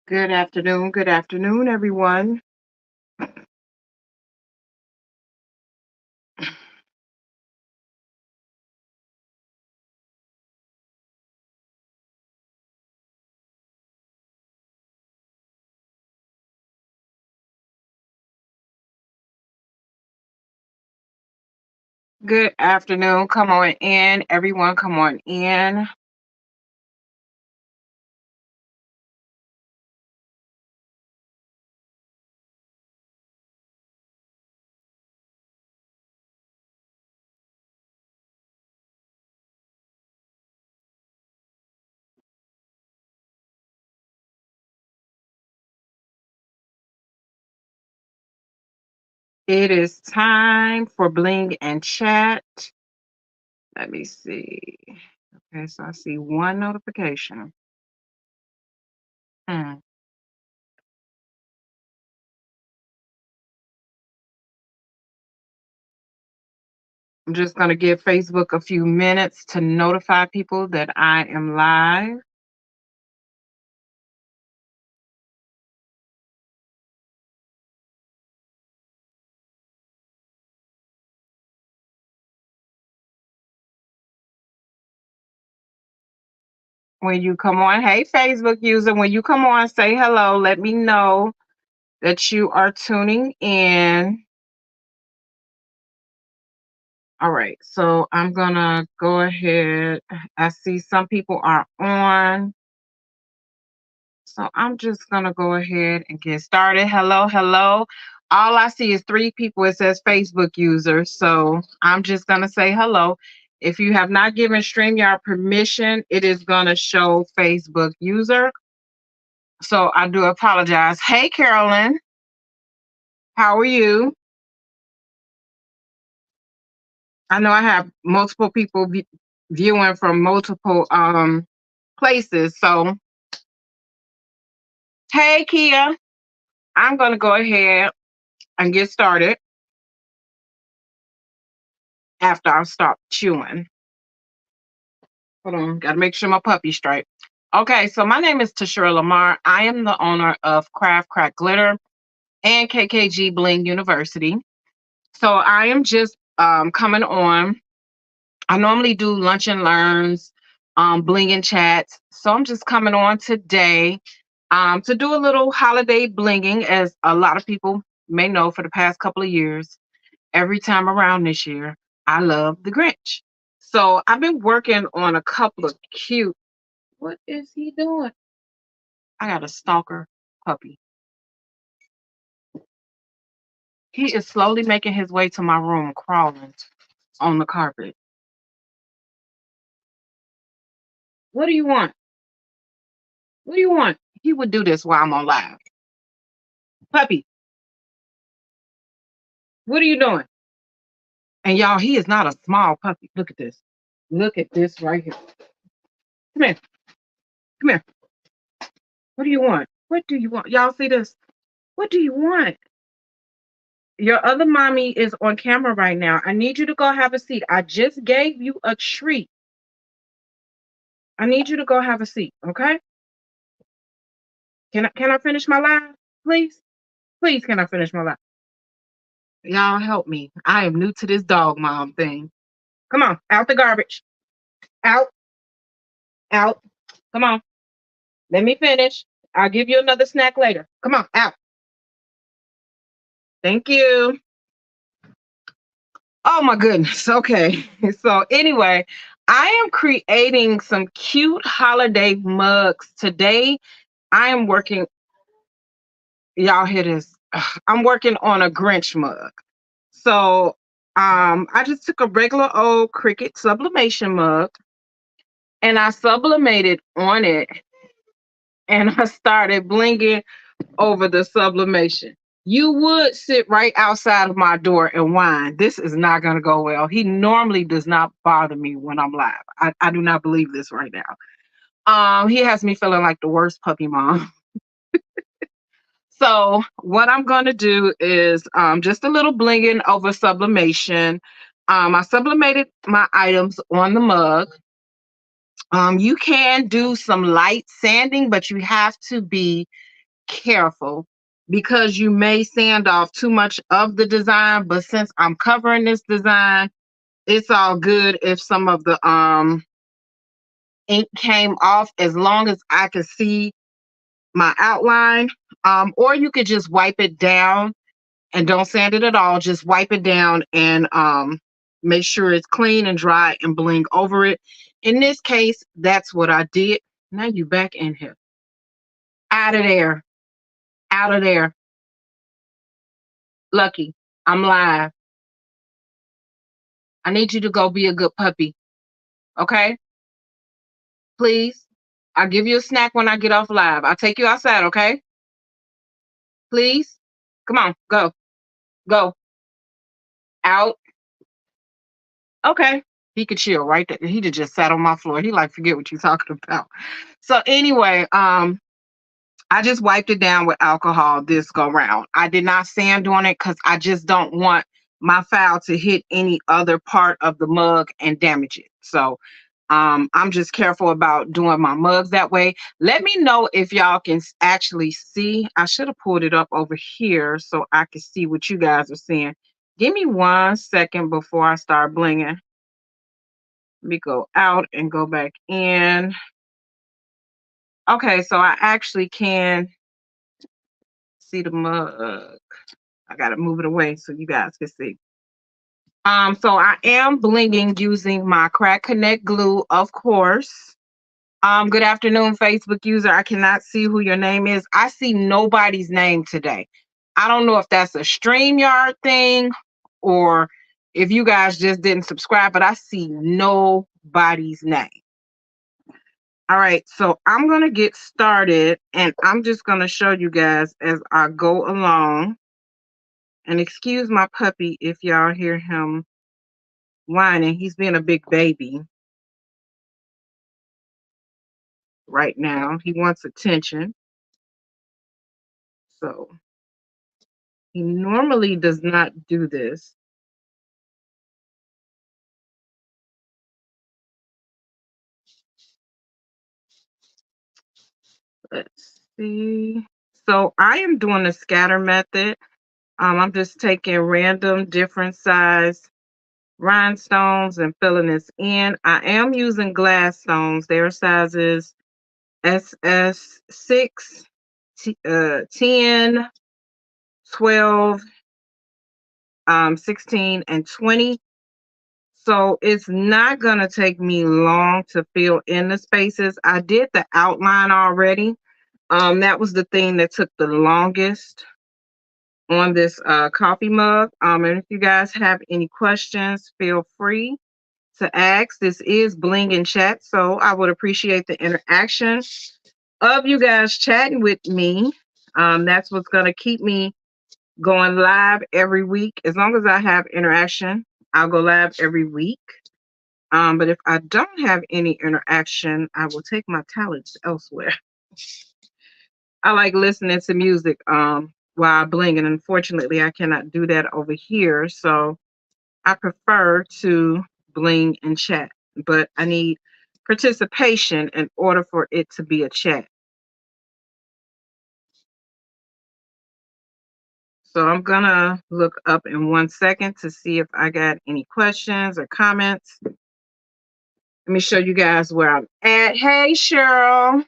Good afternoon, everyone. Good afternoon. Come on in, everyone. Come on in. It is time for Bling and Chat. Let me see. Okay, so I see one notification. Hmm. I'm just going to give Facebook a few minutes to notify people that I am live. When you come on, hey, Facebook user, when you come on, say hello. Let me know that you are tuning in. All right, so I'm gonna go ahead. I see some people are on, so I'm just gonna go ahead and get started. Hello, hello. All I see is three people. It says Facebook user, so I'm just gonna say hello. If you have not given StreamYard permission, it is gonna show Facebook user. So I do apologize. Hey, Carolyn, how are you? I know I have multiple people viewing from multiple places, so hey, Kia, I'm going to go ahead and get started after I stop chewing. Hold on, got to make sure my puppy's straight. Okay, so my name is Tashira Lamar. I am the owner of Craft Crack Glitter and KKG Bling University. So I am just coming on. I normally do lunch and learns, Bling and chats. So I'm just coming on today to do a little holiday blinging, as a lot of people may know for the past couple of years. Every time around this year, I love the Grinch. So I've been working on a couple of cute. What is he doing? I got a stalker puppy. He is slowly making his way to my room, crawling on the carpet. What do you want? What do you want? He would do this while I'm on live. Puppy, what are you doing? And y'all, he is not a small puppy. Look at this. Look at this right here. Come here. Come here. What do you want? What do you want? Y'all see this? What do you want? Your other mommy is on camera right now. I need you to go have a seat. I just gave you a treat. I need you to go have a seat, okay? Can I finish my live, please? Please, can I finish my live? Y'all help me. I am new to this dog mom thing. Come on, out the garbage. Out, out. Come on. Let me finish. I'll give you another snack later. Come on, out. Thank you. Oh my goodness. Okay. So anyway, I am creating some cute holiday mugs today. I am working, y'all hear this? I'm working on a Grinch mug. So I just took a regular old Cricut sublimation mug and I sublimated on it and I started blinging over the sublimation. You would sit right outside of my door and whine. This is not going to go well. He normally does not bother me when I'm live. I do not believe this right now. He has me feeling like the worst puppy mom. So what I'm going to do is just a little blinging over sublimation. I sublimated my items on the mug. You can do some light sanding, but you have to be careful because you may sand off too much of the design. But since I'm covering this design, it's all good if some of the ink came off, as long as I could see my outline. Or you could just wipe it down and don't sand it at all. Just wipe it down and make sure it's clean and dry and bling over it. In this case, that's what I did. Now you back in here. Out of there. Out of there. Lucky. I'm live. I need you to go be a good puppy. Okay? Please. I'll give you a snack when I get off live. I'll take you outside, okay? Please. Come on, go. Go. Out. Okay. He could chill right there. He'd have just sat on my floor. He like, forget what you're talking about. So anyway, I just wiped it down with alcohol this go round. I did not sand on it because I just don't want my foul to hit any other part of the mug and damage it. So I'm just careful about doing my mugs that way. Let me know if y'all can actually see. I should have pulled it up over here so I can see what you guys are seeing. Give me 1 second before I start blinging. Let me go out and go back in. Okay, so I actually can see the mug. I gotta move it away so you guys can see. So I am blinging using my Crack Connect glue, of course. Good afternoon, Facebook user. I cannot see who your name is. I see nobody's name today. I don't know if that's a StreamYard thing or if you guys just didn't subscribe, but I see nobody's name. All right, so I'm gonna get started and I'm just gonna show you guys as I go along. And excuse my puppy if y'all hear him whining. He's being a big baby right now. He wants attention. So he normally does not do this. Let's see. So I am doing the scatter method. I'm just taking random different size rhinestones and filling this in. I am using glass stones. Their sizes SS6, 10, 12, 16, and 20. So it's not going to take me long to fill in the spaces. I did the outline already. That was the thing that took the longest on this coffee mug. And if you guys have any questions, feel free to ask. This is Bling N Chat, so I would appreciate the interaction of you guys chatting with me. That's what's going to keep me going live every week. As long as I have interaction, I'll go live every week. But if I don't have any interaction, I will take my talents elsewhere. I like listening to music while I bling, and unfortunately, I cannot do that over here. So I prefer to bling and chat, but I need participation in order for it to be a chat. So I'm gonna look up in 1 second to see if I got any questions or comments. Let me show you guys where I'm at. Hey, Cheryl.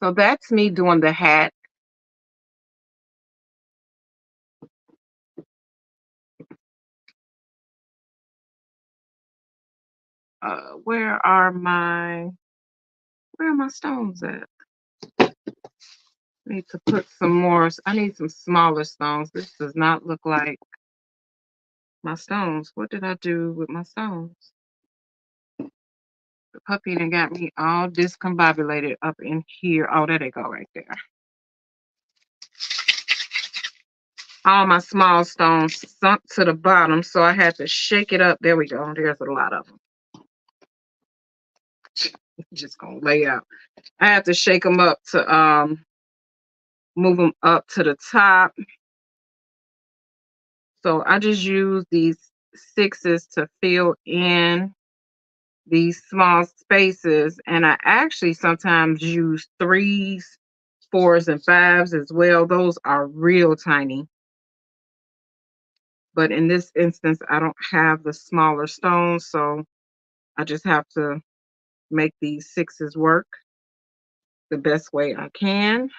So that's me doing the hat. Where are my stones at? I need to put some more. I need some smaller stones. This does not look like my stones. What did I do with my stones? The puppy done got me all discombobulated up in here. Oh, there they go right there. All my small stones sunk to the bottom, so I had to shake it up. There we go. There's a lot of them. Just gonna lay out. I have to shake them up to move them up to the top. So I just use these sixes to fill in these small spaces, and I actually sometimes use threes 4s and 5s as well. Those are real tiny. But in this instance, I don't have the smaller stones, so I just have to make these 6s work the best way I can.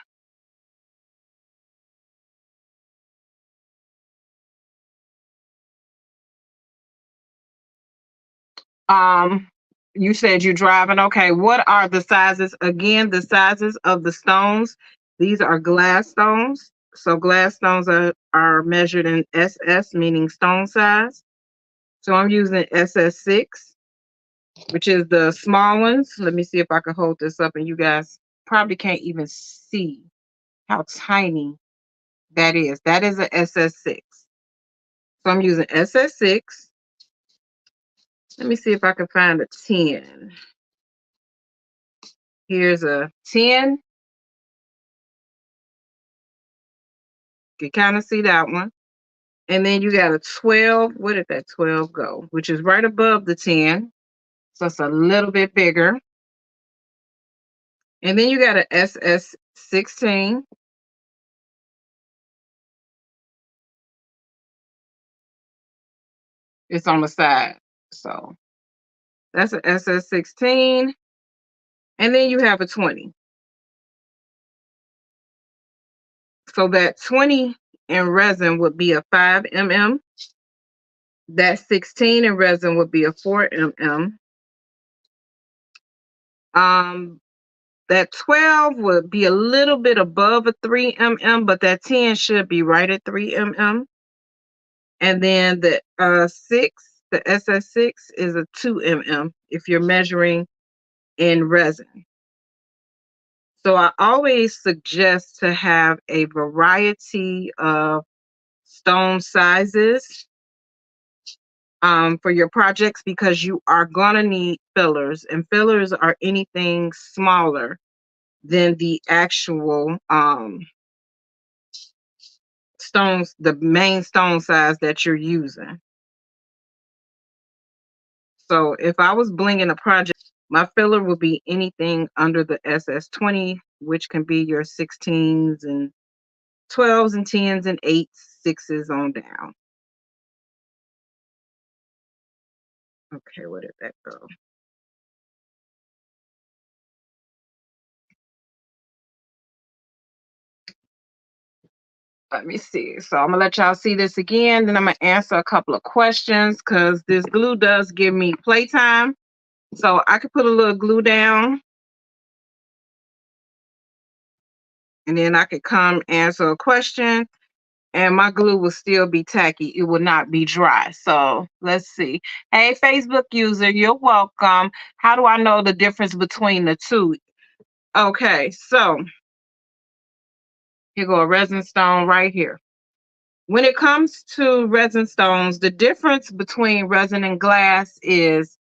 Um, you said you're driving. Okay, what are the sizes? Again, the sizes of the stones. These are glass stones. So glass stones are measured in SS, meaning stone size. So I'm using SS6, which is the small ones. Let me see if I can hold this up, and you guys probably can't even see how tiny that is. That is a SS6. So I'm using SS6. Let me see if I can find a 10. Here's a 10. You can kind of see that one. And then you got a 12. Where did that 12 go? Which is right above the 10. So it's a little bit bigger. And then you got a SS16. It's on the side. So that's an SS16. And then you have a 20. So that 20 in resin would be a 5 mm. That 16 in resin would be a 4 mm. That 12 would be a little bit above a 3 mm, but that 10 should be right at 3 mm. And then the 6, the SS6 is a 2 mm if you're measuring in resin. So I always suggest to have a variety of stone sizes for your projects, because you are going to need fillers, and fillers are anything smaller than the actual stones, the main stone size that you're using. So if I was blinging a project, my filler would be anything under the SS20, which can be your 16s and 12s and 10s and 8s, 6s on down. Okay, where did that go? Let me see. So I'm gonna let y'all see this again. Then I'm gonna answer a couple of questions because this glue does give me playtime. So I could put a little glue down, and then I could come answer a question, and my glue will still be tacky. It will not be dry. So let's see. Hey, Facebook user, you're welcome. How do I know the difference between the two? Okay, so here go a resin stone right here. When it comes to resin stones, the difference between resin and glass is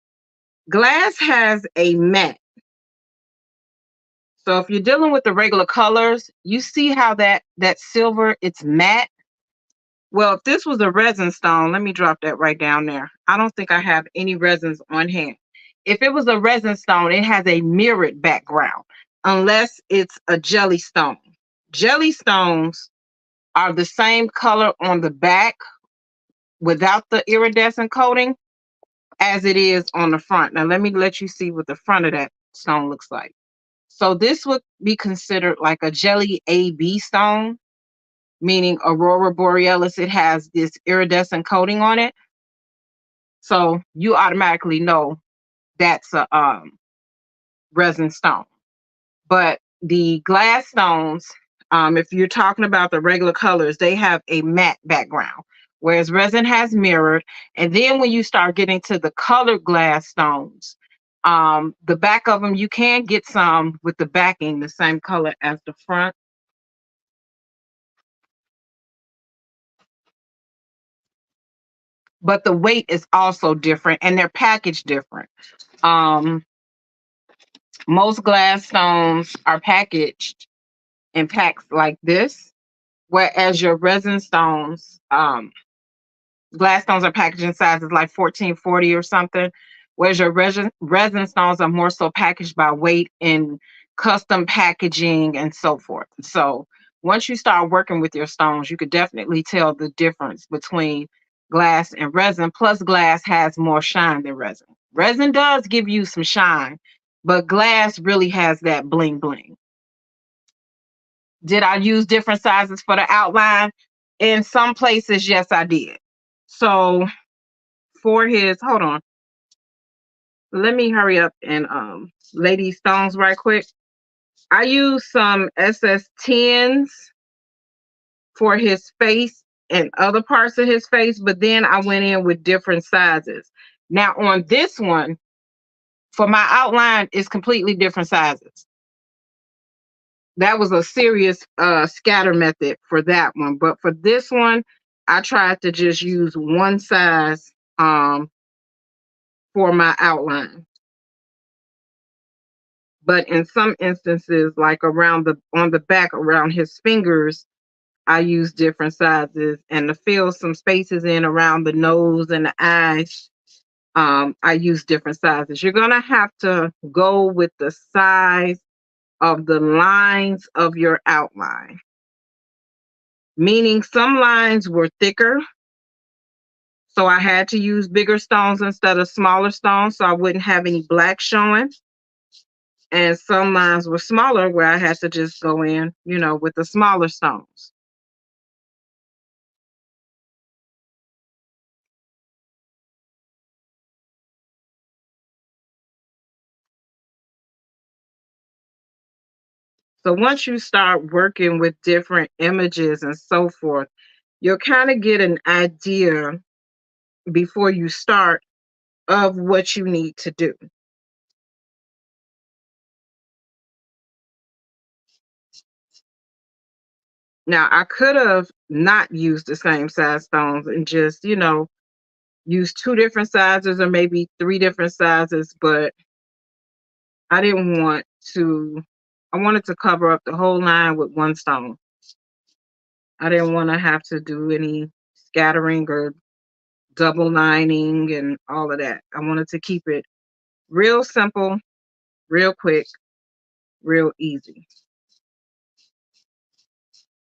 glass has a matte. So if you're dealing with the regular colors, you see how that silver, it's matte. Well, if this was a resin stone, let me drop that right down there. I don't think I have any resins on hand. If it was a resin stone, it has a mirrored background, unless it's a jelly stone. Jelly stones are the same color on the back without the iridescent coating as it is on the front. Now, let me let you see what the front of that stone looks like. So this would be considered like a jelly AB stone, meaning Aurora Borealis. It has this iridescent coating on it. So you automatically know that's a resin stone. But the glass stones, if you're talking about the regular colors, they have a matte background, whereas resin has mirrored. And then when you start getting to the colored glass stones, the back of them, you can get some with the backing the same color as the front. But the weight is also different and they're packaged different. Um, most glass stones are packaged in packs like this, whereas your resin stones, glass stones are packaged in sizes like 1440 or something, whereas your resin stones are more so packaged by weight, and custom packaging and so forth. So once you start working with your stones, you could definitely tell the difference between glass and resin. Plus, glass has more shine than resin. Resin does give you some shine, but glass really has that bling bling. Did I use different sizes for the outline? In some places, yes, I did. So for his, hold on, let me hurry up and lay these stones right quick. I used some SS10s for his face and other parts of his face, but then I went in with different sizes. Now on this one, for my outline, it's completely different sizes. That was a serious scatter method for that one. But for this one, I tried to just use one size for my outline. But in some instances, like around the on the back around his fingers, I use different sizes, and to fill some spaces in around the nose and the eyes, I use different sizes. You're gonna have to go with the size of the lines of your outline, meaning some lines were thicker, so I had to use bigger stones instead of smaller stones so I wouldn't have any black showing. And some lines were smaller where I had to just go in, with the smaller stones. So once you start working with different images and so forth, you'll kind of get an idea before you start of what you need to do. Now, I could have not used the same size stones and just, use two different sizes or maybe three different sizes, but I didn't want to, I wanted to cover up the whole line with one stone. I didn't want to have to do any scattering or double lining and all of that. I wanted to keep it real simple, real quick, real easy.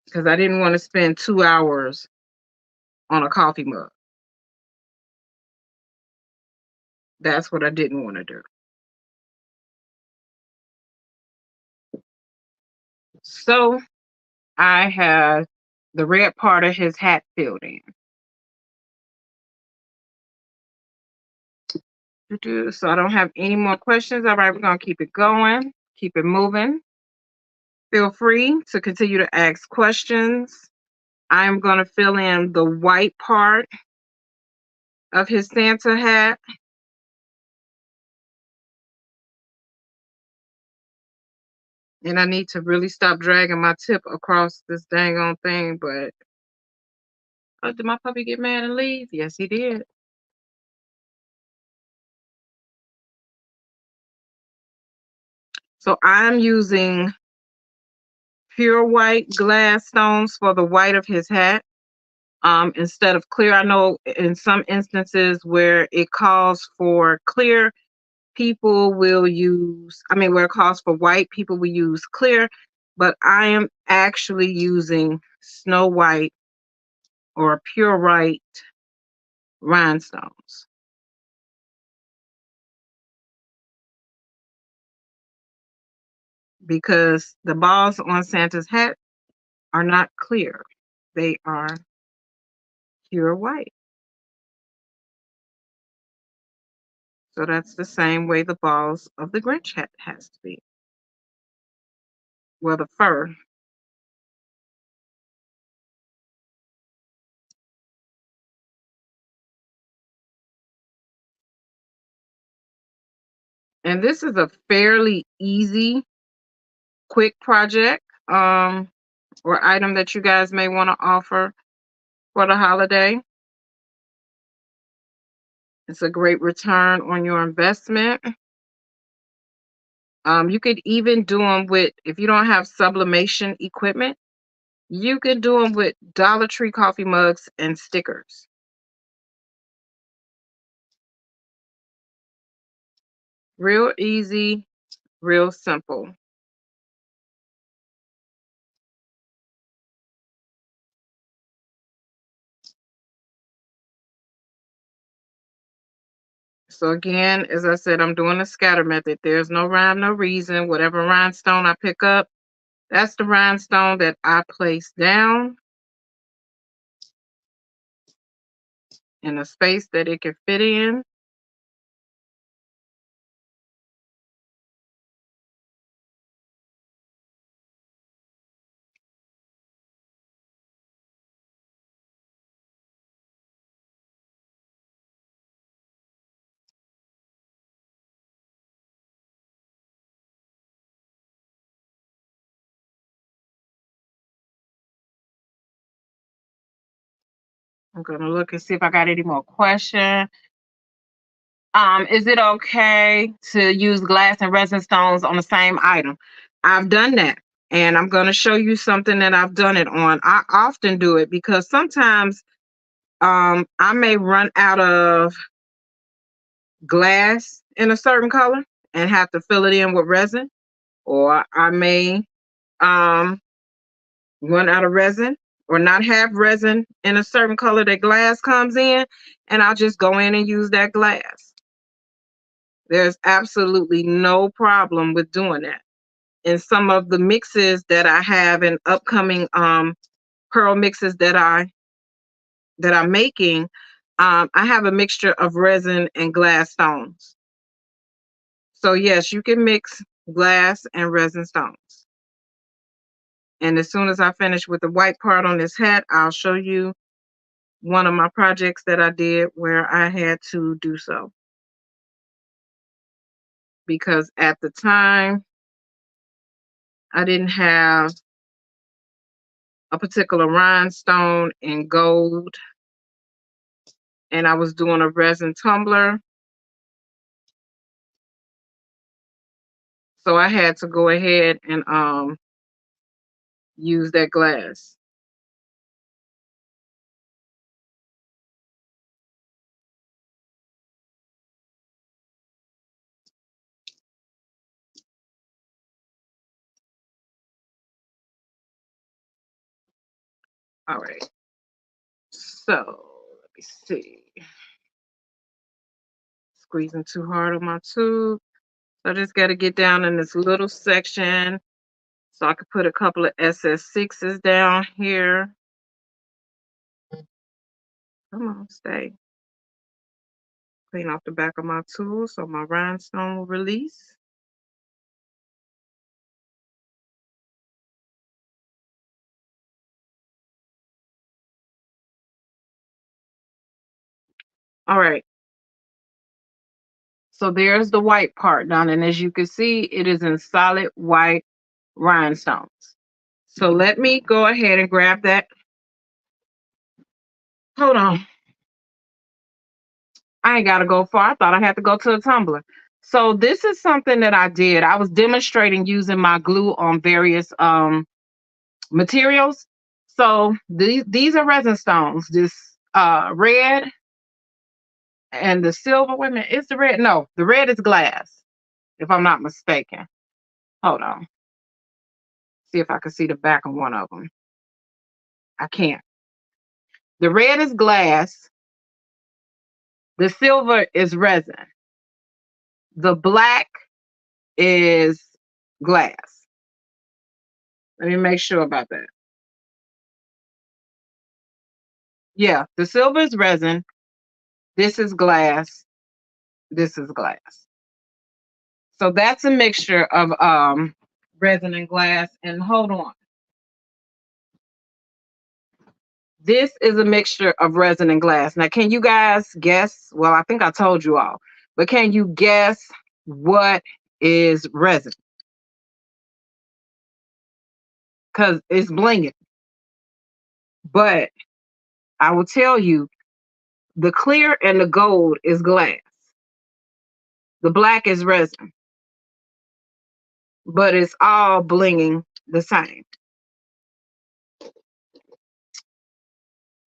Because I didn't want to spend 2 hours on a coffee mug. That's what I didn't want to do. So I had the red part of his hat filled in. So I don't have any more questions. All right, we're going to keep it going, keep it moving. Feel free to continue to ask questions. I'm going to fill in the white part of his Santa hat. And I need to really stop dragging my tip across this dang on thing. But did my puppy get mad and leave? Yes, he did. So I'm using pure white glass stones for the white of his hat. Instead of clear, I know in some instances where it calls for clear, people will use, where it calls for white, people will use clear, but I am actually using snow white or pure white rhinestones. Because the balls on Santa's hat are not clear. They are pure white. So that's the same way the balls of the Grinch hat has to be. Well, the fur. And this is a fairly easy, quick project or item that you guys may want to offer for the holiday. It's a great return on your investment. You could even do them with, if you don't have sublimation equipment, you could do them with Dollar Tree coffee mugs and stickers. Real easy, real simple. So again, as I said, I'm doing a scatter method. There's no rhyme, no reason. Whatever rhinestone I pick up, that's the rhinestone that I place down in a space that it can fit in. I'm gonna look and see if I got any more questions. Is it okay to use glass and resin stones on the same item? I've done that. And I'm going to show you something that I've done it on. I often do it because sometimes I may run out of glass in a certain color and have to fill it in with resin, or I may um, run out of resin or not have resin in a certain color that glass comes in, and I'll just go in and use that glass. There's absolutely no problem with doing that. In some of the mixes that I have in upcoming pearl mixes that I'm making, I have a mixture of resin and glass stones. So yes, you can mix glass and resin stones. And as soon as I finish with the white part on this hat, I'll show you one of my projects that I did where I had to do so. Because at the time, I didn't have a particular rhinestone in gold, and I was doing a resin tumbler. So I had to go ahead and use that glass. All right. So let me see. Squeezing too hard on my tube. So I just got to get down in this little section so I could put a couple of SS6s down here. Come on, stay. Clean off the back of my tool so my rhinestone will release. All right. So there's the white part done. And as you can see, it is in solid white rhinestones. So let me go ahead and grab that. Hold on. I ain't got to go far. I thought I had to go to a tumbler. So this is something that I did. I was demonstrating using my glue on various materials. So these are resin stones. This red and the silver. Wait a minute, is the red? No, the red is glass, if I'm not mistaken. Hold on. See if I can see the back of one of them. I can't. The red is glass. The silver is resin. The black is glass. Let me make sure about that. Yeah, the silver is resin. This is glass. This is glass. So that's a mixture of resin and glass. And hold on. This is a mixture of resin and glass. Now, can you guys guess? Well, I think I told you all, but can you guess what is resin? Because it's blinging. But I will tell you, the clear and the gold is glass. The black is resin. But it's all blinging the same.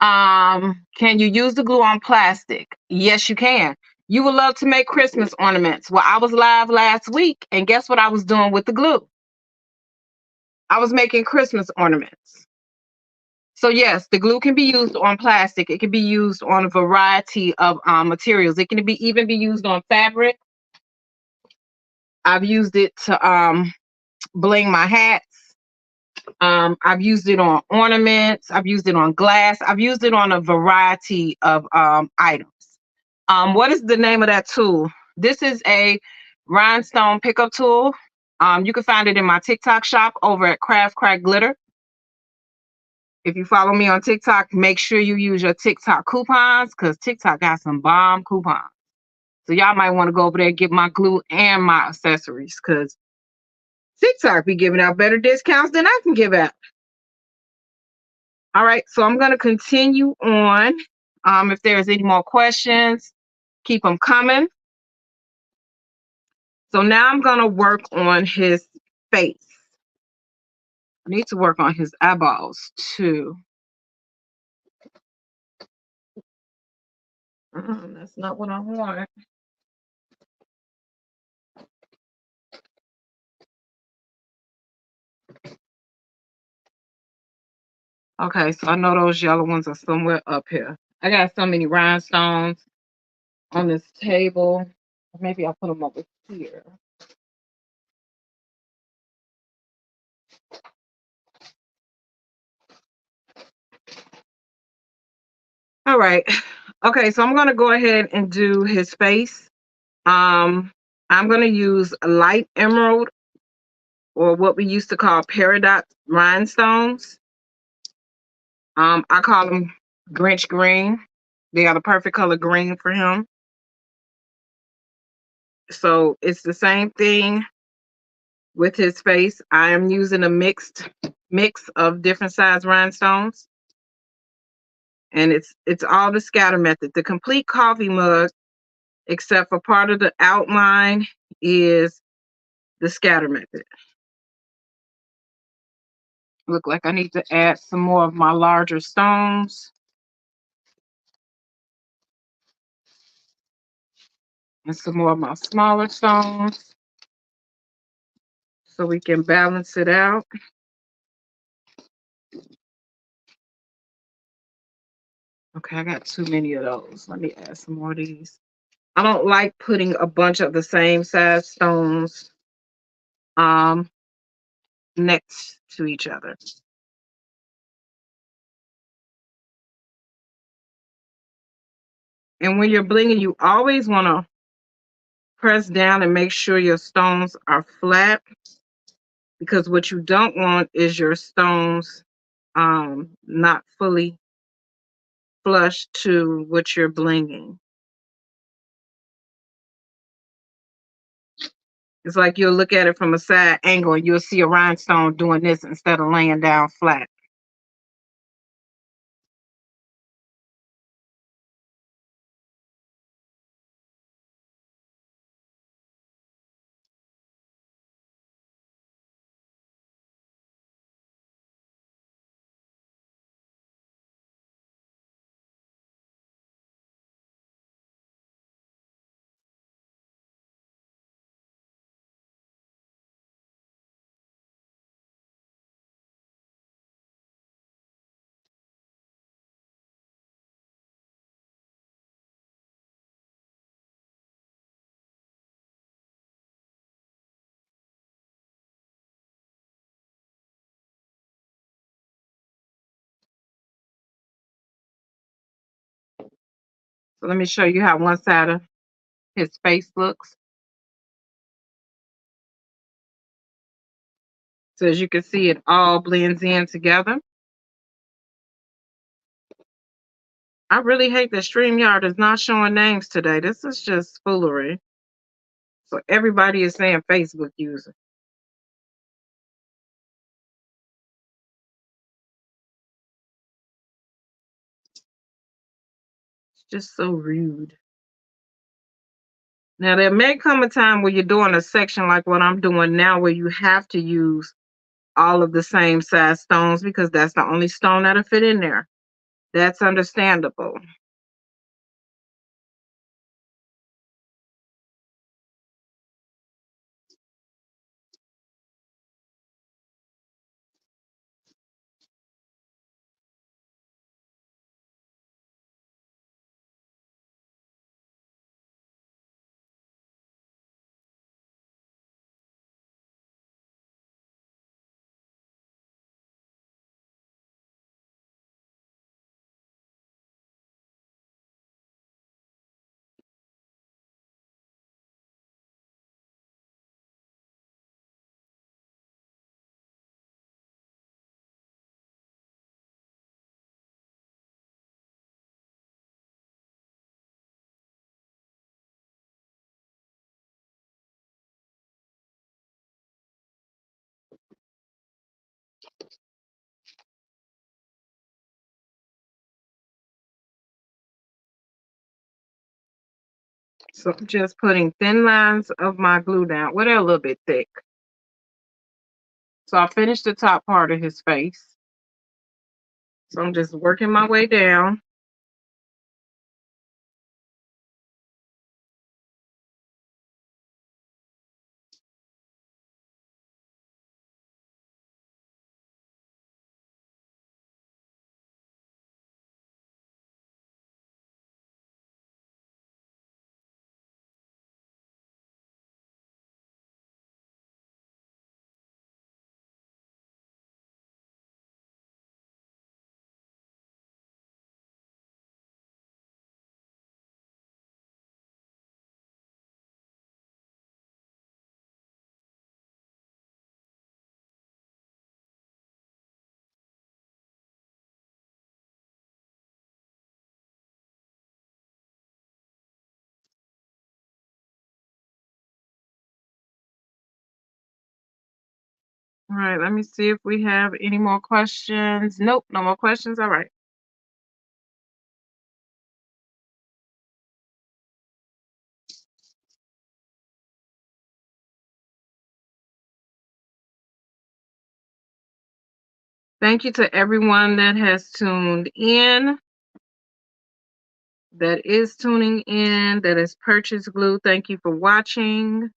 Can you use the glue on plastic? Yes, you can. You would love to make Christmas ornaments. Well, I was live last week, and guess what I was doing with the glue? I was making Christmas ornaments. So yes, the glue can be used on plastic. It can be used on a variety of materials. It can even be used on fabric. I've used it to bling my hats. I've used it on ornaments. I've used it on glass. I've used it on a variety of items. What is the name of that tool? This is a rhinestone pickup tool. You can find it in my TikTok shop over at Craft Crack Glitter. If you follow me on TikTok, make sure you use your TikTok coupons because TikTok got some bomb coupons. So y'all might want to go over there and get my glue and my accessories because TikTok be giving out better discounts than I can give out. All right, so I'm going to continue on. If there's any more questions, keep them coming. So now I'm going to work on his face. I need to work on his eyeballs too. That's not what I want. Okay, so I know those yellow ones are somewhere up here. I got so many rhinestones on this table. Maybe I'll put them over here. All right. Okay, so I'm going to go ahead and do his face. I'm going to use light emerald, or what we used to call peridot rhinestones. I call them Grinch green. They are the perfect color green for him. So it's the same thing with his face. I am using a mix of different size rhinestones. And it's all the scatter method. The complete coffee mug, except for part of the outline, is the scatter method. Look like I need to add some more of my larger stones. And some more of my smaller stones so we can balance it out. Okay, I got too many of those. Let me add some more of these. I don't like putting a bunch of the same size stones next to each other. And when you're blinging, you always want to press down and make sure your stones are flat, because what you don't want is your stones not fully flush to what you're blinging. It's like you'll look at it from a side angle and you'll see a rhinestone doing this instead of laying down flat. So let me show you how one side of his face looks. So as you can see, it all blends in together. I really hate that StreamYard is not showing names today. This is just foolery. So everybody is saying Facebook user. It's just so rude. Now, there may come a time where you're doing a section like what I'm doing now, where you have to use all of the same size stones because that's the only stone that'll fit in there. That's understandable. So I'm just putting thin lines of my glue down. Well, they're a little bit thick. So I finished the top part of his face. So I'm just working my way down. All right, let me see if we have any more questions. Nope, no more questions. All right. Thank you to everyone that has tuned in, that is tuning in, that has purchased glue. Thank you for watching.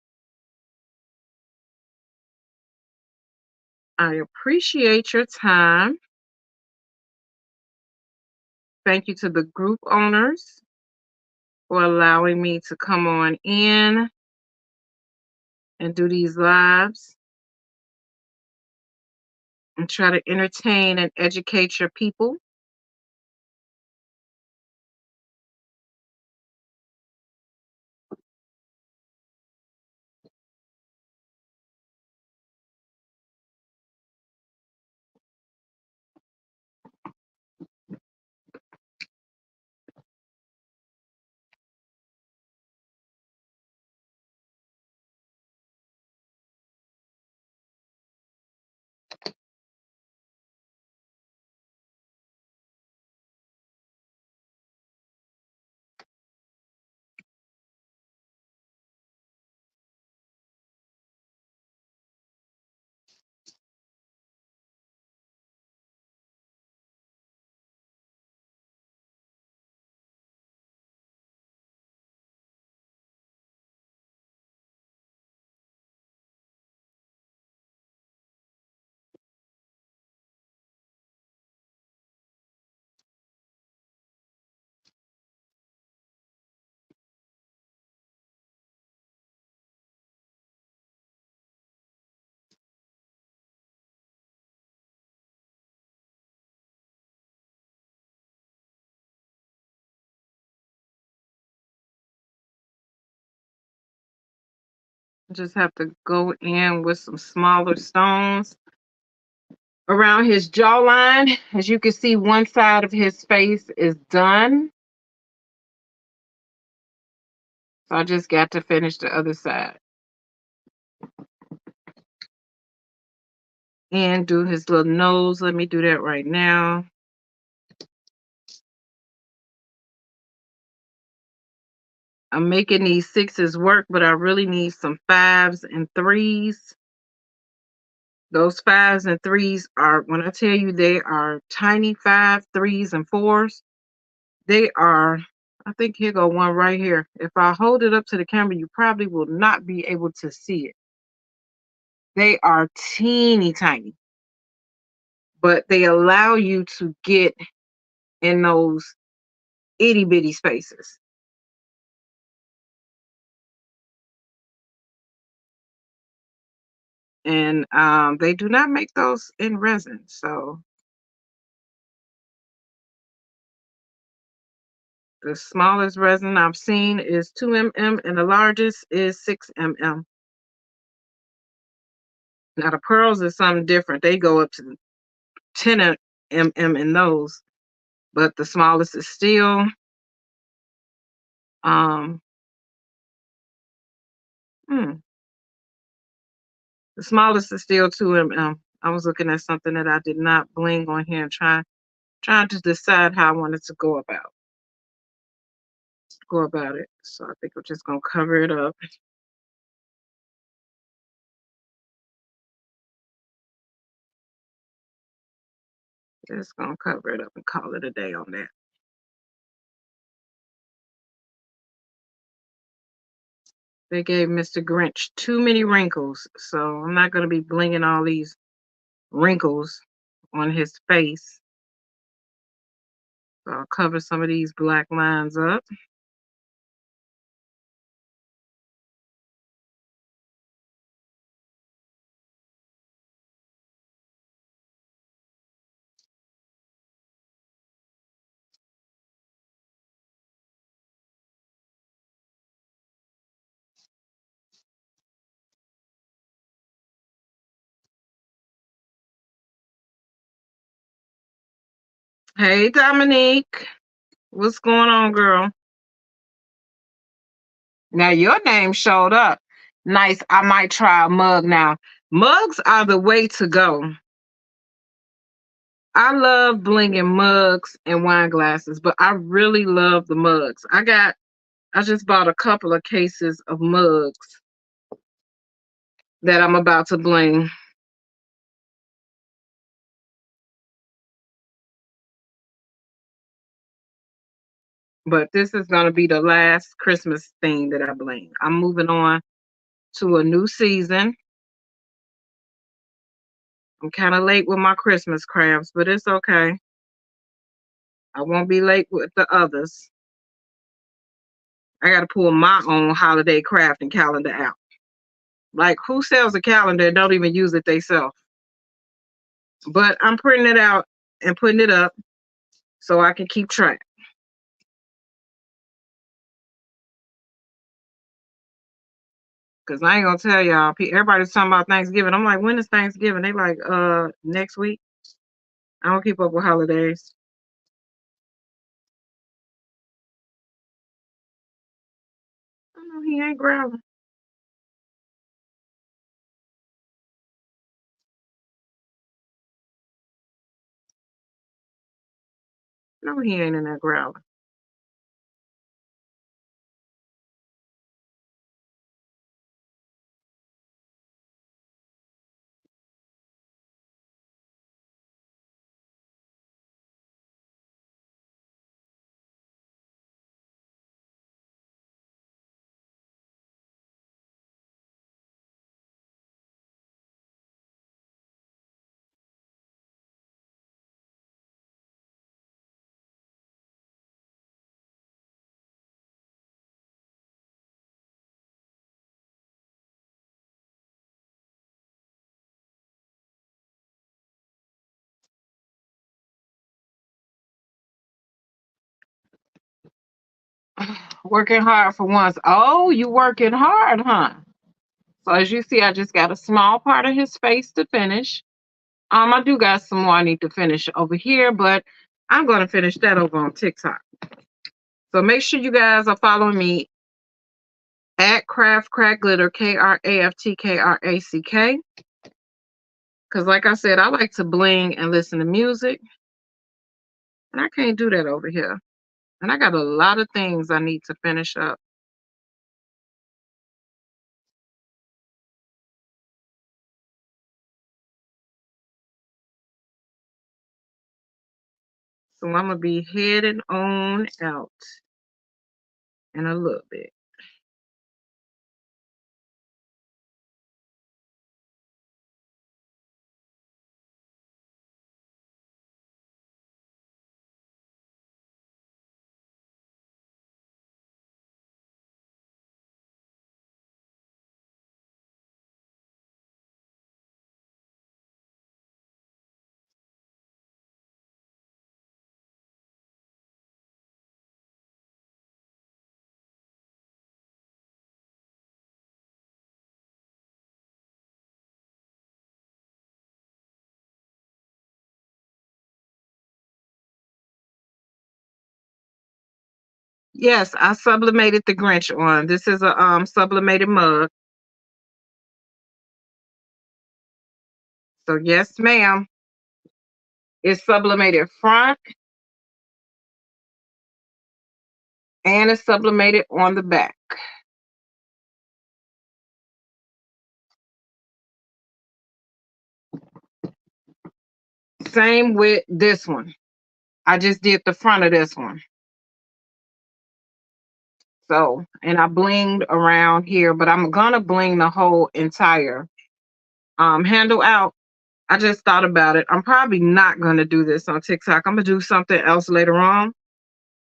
I appreciate your time. Thank you to the group owners for allowing me to come on in and do these lives and try to entertain and educate your people. Just have to go in with some smaller stones around his jawline. As you can see, one side of his face is done. So I just got to finish the other side and do his little nose. Let me do that right now. I'm making these sixes work, but I really need some fives and threes. Those fives and threes are, when I tell you they are tiny, 5, 3s, and 4s, they are, I think here go one right here. If I hold it up to the camera, you probably will not be able to see it. They are teeny tiny, but they allow you to get in those itty bitty spaces. And they do not make those in resin. So the smallest resin I've seen is 2 mm and the largest is 6 mm. Now the pearls is something different. They go up to 10 mm in those, but the smallest is still um hmm, the smallest is still 2 mm. I was looking at something that I did not bling on here and trying to decide how I wanted to go about. go about it. So I think I'm just gonna cover it up. Just gonna cover it up and call it a day on that. They gave Mr. Grinch too many wrinkles, so I'm not gonna be blinging all these wrinkles on his face. So I'll cover some of these black lines up. Hey, Dominique. What's going on, girl? Now your name showed up. Nice. I might try a mug now. Mugs are the way to go. I love blinging mugs and wine glasses, but I really love the mugs. I just bought a couple of cases of mugs that I'm about to bling. But this is gonna be the last Christmas thing that I bling. I'm moving on to a new season. I'm kind of late with my Christmas crafts, but it's okay. I won't be late with the others. I got to pull my own holiday crafting calendar out. Like, who sells a calendar and don't even use it themselves? But I'm printing it out and putting it up so I can keep track. Cause I ain't gonna tell y'all. Everybody's talking about Thanksgiving. I'm like, when is Thanksgiving? They like, next week. I don't keep up with holidays. I know he ain't growling. No, he ain't in there growling. Working hard for once. Oh, you working hard, huh? So as you see, I just got a small part of his face to finish. I do got some more I need to finish over here, but I'm gonna finish that over on TikTok. So make sure you guys are following me at Craft Crack Glitter, KraftKrack. Because like I said, I like to bling and listen to music. And I can't do that over here. And I got a lot of things I need to finish up. So I'm gonna be heading on out in a little bit. Yes, I sublimated the Grinch on. This is a sublimated mug. So yes, ma'am. It's sublimated front and it's sublimated on the back. Same with this one. I just did the front of this one. So, and I blinged around here, but I'm gonna bling the whole entire handle out. I just thought about it. I'm probably not gonna do this on TikTok. I'm gonna do something else later on.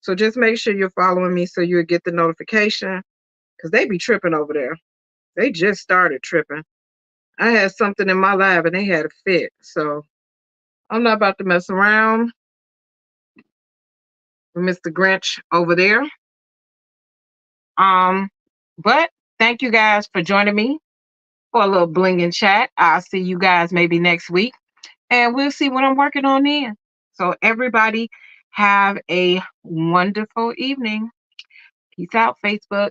So just make sure you're following me so you'll get the notification because they be tripping over there. They just started tripping. I had something in my live and they had a fit. So I'm not about to mess around with Mr. Grinch over there. Um, but thank you guys for joining me for a little Bling N Chat. I'll see you guys maybe next week and we'll see what I'm working on then. So everybody have a wonderful evening. Peace out, Facebook.